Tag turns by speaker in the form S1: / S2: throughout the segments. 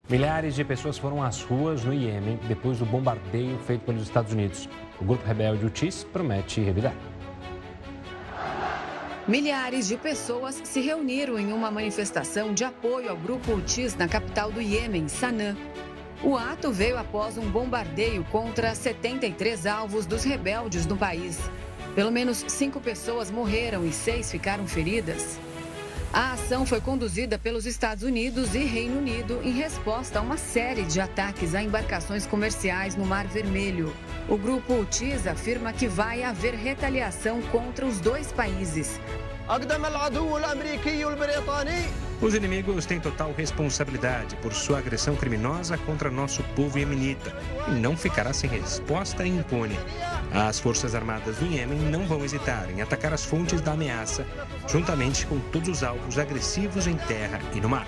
S1: Milhares de pessoas foram às ruas no Iêmen depois do bombardeio feito pelos Estados Unidos. O grupo rebelde Houthis promete revidar.
S2: Milhares de pessoas se reuniram em uma manifestação de apoio ao grupo Houthis na capital do Iêmen, Sanã. O ato veio após um bombardeio contra 73 alvos dos rebeldes no país. Pelo menos 5 pessoas morreram e 6 ficaram feridas. A ação foi conduzida pelos Estados Unidos e Reino Unido em resposta a uma série de ataques a embarcações comerciais no Mar Vermelho. O grupo Houthis afirma que vai haver retaliação contra os dois países.
S3: Os inimigos têm total responsabilidade por sua agressão criminosa contra nosso povo iemenita e não ficará sem resposta impune. As Forças Armadas do Iêmen não vão hesitar em atacar as fontes da ameaça, juntamente com todos os alvos agressivos em terra e no mar.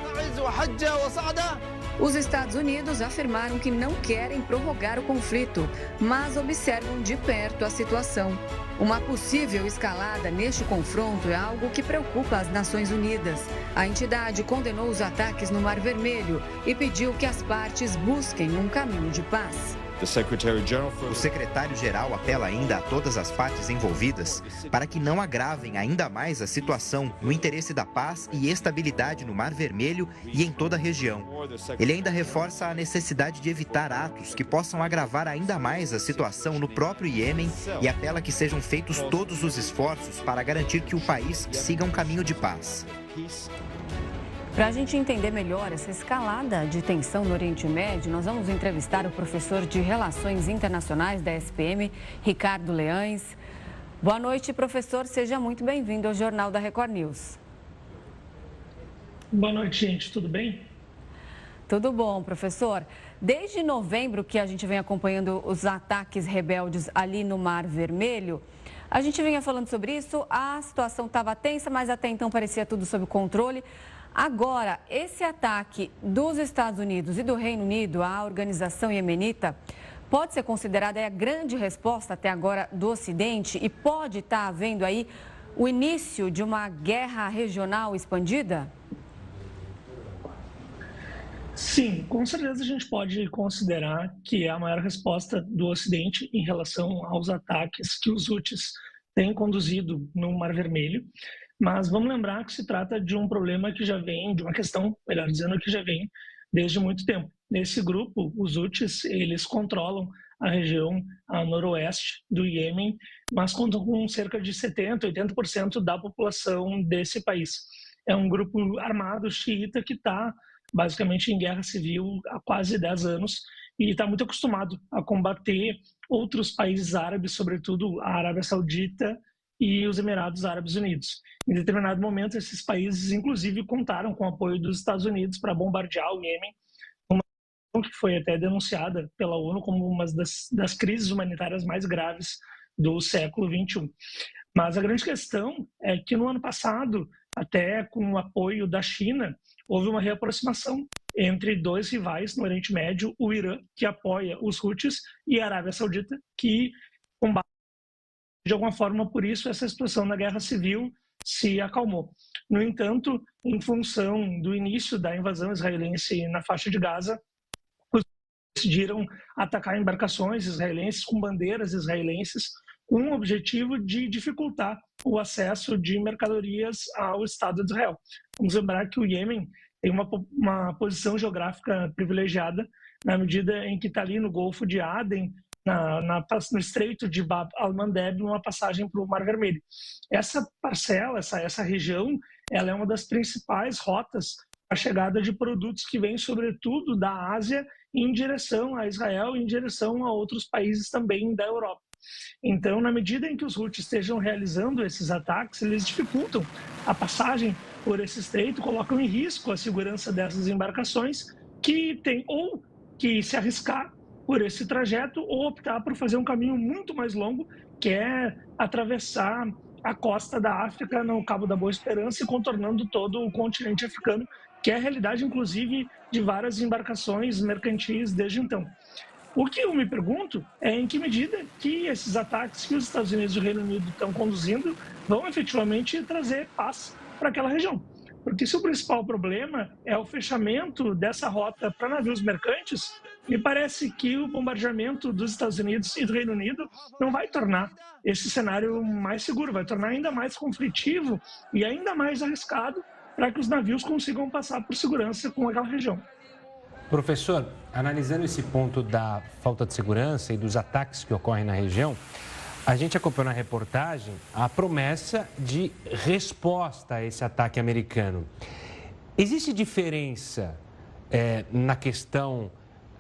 S2: Os Estados Unidos afirmaram que não querem prorrogar o conflito, mas observam de perto a situação. Uma possível escalada neste confronto é algo que preocupa as Nações Unidas. A entidade condenou os ataques no Mar Vermelho e pediu que as partes busquem um caminho de paz.
S4: O secretário-geral apela ainda a todas as partes envolvidas para que não agravem ainda mais a situação no interesse da paz e estabilidade no Mar Vermelho e em toda a região. Ele ainda reforça a necessidade de evitar atos que possam agravar ainda mais a situação no próprio Iêmen e apela que sejam feitos todos os esforços para garantir que o país siga um caminho de paz.
S2: Para a gente entender melhor essa escalada de tensão no Oriente Médio, nós vamos entrevistar o professor de Relações Internacionais da SPM, Ricardo Leães. Boa noite, professor. Seja muito bem-vindo ao Jornal da Record News.
S5: Boa noite, gente. Tudo bem?
S2: Tudo bom, professor. Desde novembro que a gente vem acompanhando os ataques rebeldes ali no Mar Vermelho, a gente vinha falando sobre isso, a situação estava tensa, mas até então parecia tudo sob controle. Agora, esse ataque dos Estados Unidos e do Reino Unido à organização iemenita pode ser considerada a grande resposta até agora do Ocidente e pode estar havendo aí o início de uma guerra regional expandida?
S5: Sim, com certeza a gente pode considerar que é a maior resposta do Ocidente em relação aos ataques que os Houthis têm conduzido no Mar Vermelho. Mas vamos lembrar que se trata de um problema que já vem, de uma questão, melhor dizendo, que já vem desde muito tempo. Nesse grupo, os Houthis, eles controlam a região a noroeste do Iêmen, mas contam com cerca de 70%, 80% da população desse país. É um grupo armado xiita que está basicamente em guerra civil há quase 10 anos e está muito acostumado a combater outros países árabes, sobretudo a Arábia Saudita e os Emirados Árabes Unidos. Em determinado momento, esses países, inclusive, contaram com o apoio dos Estados Unidos para bombardear o Iêmen, uma que foi até denunciada pela ONU como uma das crises humanitárias mais graves do século XXI. Mas a grande questão é que no ano passado, até com o apoio da China, houve uma reaproximação entre dois rivais no Oriente Médio, o Irã, que apoia os Houthis, e a Arábia Saudita, que combate. De alguma forma, por isso, essa situação na guerra civil se acalmou. No entanto, em função do início da invasão israelense na faixa de Gaza, os decidiram atacar embarcações israelenses com bandeiras israelenses, com o objetivo de dificultar o acesso de mercadorias ao Estado de Israel. Vamos lembrar que o Iêmen tem uma posição geográfica privilegiada, na medida em que está ali no Golfo de Aden, no Estreito de Bab al-Mandeb, uma passagem para o Mar Vermelho. Essa parcela, essa região, ela é uma das principais rotas para a chegada de produtos que vêm, sobretudo, da Ásia em direção a Israel, em direção a outros países também da Europa. Então, na medida em que os Houthis estejam realizando esses ataques, eles dificultam a passagem por esse estreito, colocam em risco a segurança dessas embarcações que têm ou que se arriscar por esse trajeto ou optar por fazer um caminho muito mais longo, que é atravessar a costa da África no Cabo da Boa Esperança e contornando todo o continente africano, que é a realidade, inclusive, de várias embarcações mercantis desde então. O que eu me pergunto é em que medida que esses ataques que os Estados Unidos e o Reino Unido estão conduzindo vão efetivamente trazer paz para aquela região. Porque se o principal problema é o fechamento dessa rota para navios mercantes, me parece que o bombardeamento dos Estados Unidos e do Reino Unido não vai tornar esse cenário mais seguro, vai tornar ainda mais conflitivo e ainda mais arriscado para que os navios consigam passar por segurança com aquela região.
S1: Professor, analisando esse ponto da falta de segurança e dos ataques que ocorrem na região, a gente acompanhou na reportagem a promessa de resposta a esse ataque americano. Existe diferença na questão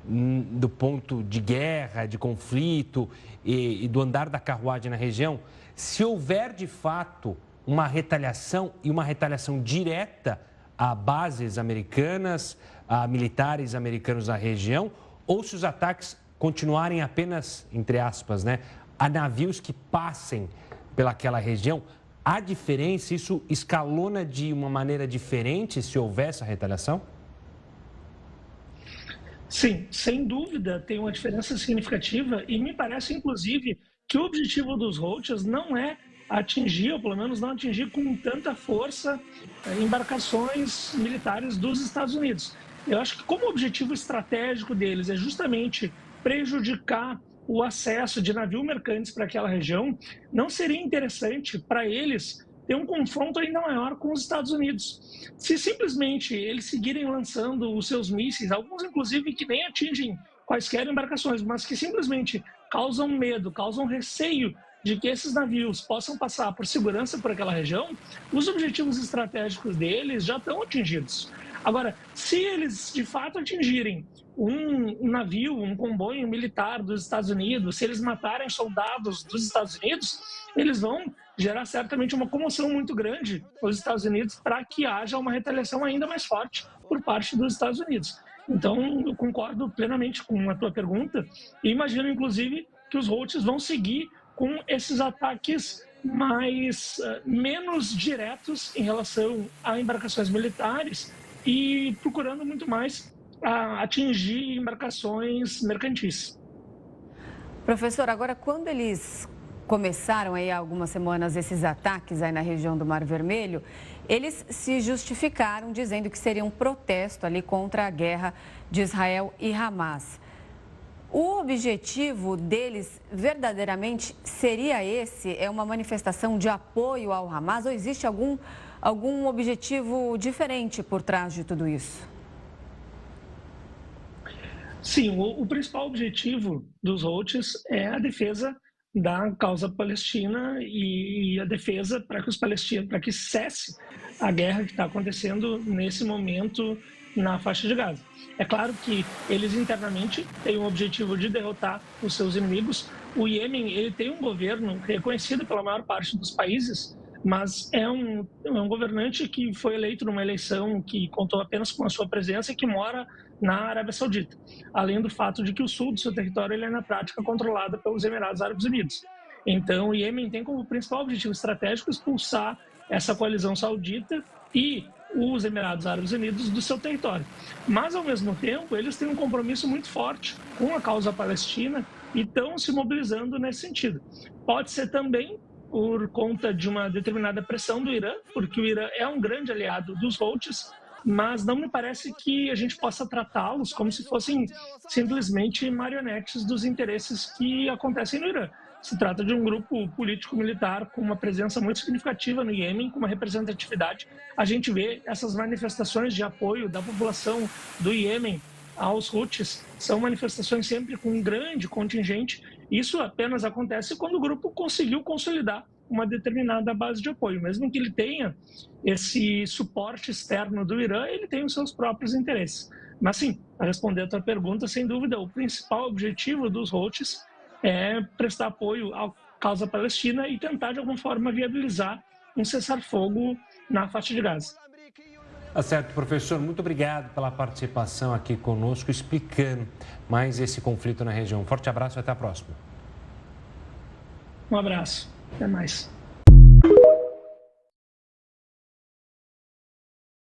S1: do ponto de guerra, de conflito e do andar da carruagem na região? Se houver de fato uma retaliação e uma retaliação direta a bases americanas, a militares americanos na região, ou se os ataques continuarem apenas, entre aspas, a navios que passem pelaquela região, há diferença? Isso escalona de uma maneira diferente se houver essa retaliação?
S5: Sim, sem dúvida tem uma diferença significativa e me parece, inclusive, que o objetivo dos Houthis não é atingir, ou pelo menos não atingir com tanta força, embarcações militares dos Estados Unidos. Eu acho que como o objetivo estratégico deles é justamente prejudicar o acesso de navios mercantes para aquela região, não seria interessante para eles ter um confronto ainda maior com os Estados Unidos. Se simplesmente eles seguirem lançando os seus mísseis, alguns inclusive que nem atingem quaisquer embarcações, mas que simplesmente causam medo, causam receio de que esses navios possam passar por segurança por aquela região, os objetivos estratégicos deles já estão atingidos. Agora, se eles de fato atingirem um navio, um comboio militar dos Estados Unidos, se eles matarem soldados dos Estados Unidos, eles vão gerar certamente uma comoção muito grande nos Estados Unidos para que haja uma retaliação ainda mais forte por parte dos Estados Unidos. Então, eu concordo plenamente com a tua pergunta e imagino, inclusive, que os Houthis vão seguir com esses ataques menos diretos em relação a embarcações militares e procurando muito mais atingir embarcações mercantis.
S2: Professor, agora quando eles começaram aí há algumas semanas esses ataques aí na região do Mar Vermelho, eles se justificaram dizendo que seria um protesto ali contra a guerra de Israel e Hamas. O objetivo deles verdadeiramente seria esse? É uma manifestação de apoio ao Hamas ou existe algum objetivo diferente por trás de tudo isso?
S5: Sim, o principal objetivo dos Houthis é a defesa da causa palestina e a defesa para que cesse a guerra que está acontecendo nesse momento na faixa de Gaza. É claro que eles internamente têm o objetivo de derrotar os seus inimigos. O Iêmen, ele tem um governo reconhecido pela maior parte dos países, mas é um governante que foi eleito numa eleição que contou apenas com a sua presença e que mora na Arábia Saudita, além do fato de que o sul do seu território ele é na prática controlado pelos Emirados Árabes Unidos. Então, o Iêmen tem como principal objetivo estratégico expulsar essa coalizão saudita e os Emirados Árabes Unidos do seu território. Mas, ao mesmo tempo, eles têm um compromisso muito forte com a causa palestina e estão se mobilizando nesse sentido. Pode ser também por conta de uma determinada pressão do Irã, porque o Irã é um grande aliado dos Houthis, mas não me parece que a gente possa tratá-los como se fossem simplesmente marionetes dos interesses que acontecem no Irã. Se trata de um grupo político-militar com uma presença muito significativa no Iêmen, com uma representatividade. A gente vê essas manifestações de apoio da população do Iêmen aos Houthis, são manifestações sempre com um grande contingente. Isso apenas acontece quando o grupo conseguiu consolidar uma determinada base de apoio. Mesmo que ele tenha esse suporte externo do Irã, ele tem os seus próprios interesses. Mas sim, para responder a tua pergunta, sem dúvida, o principal objetivo dos Houthis é prestar apoio à causa palestina e tentar, de alguma forma, viabilizar um cessar-fogo na faixa de Gaza.
S1: Tá certo, professor. Muito obrigado pela participação aqui conosco, explicando mais esse conflito na região. Um forte abraço e até a próxima.
S5: Um abraço. Até mais.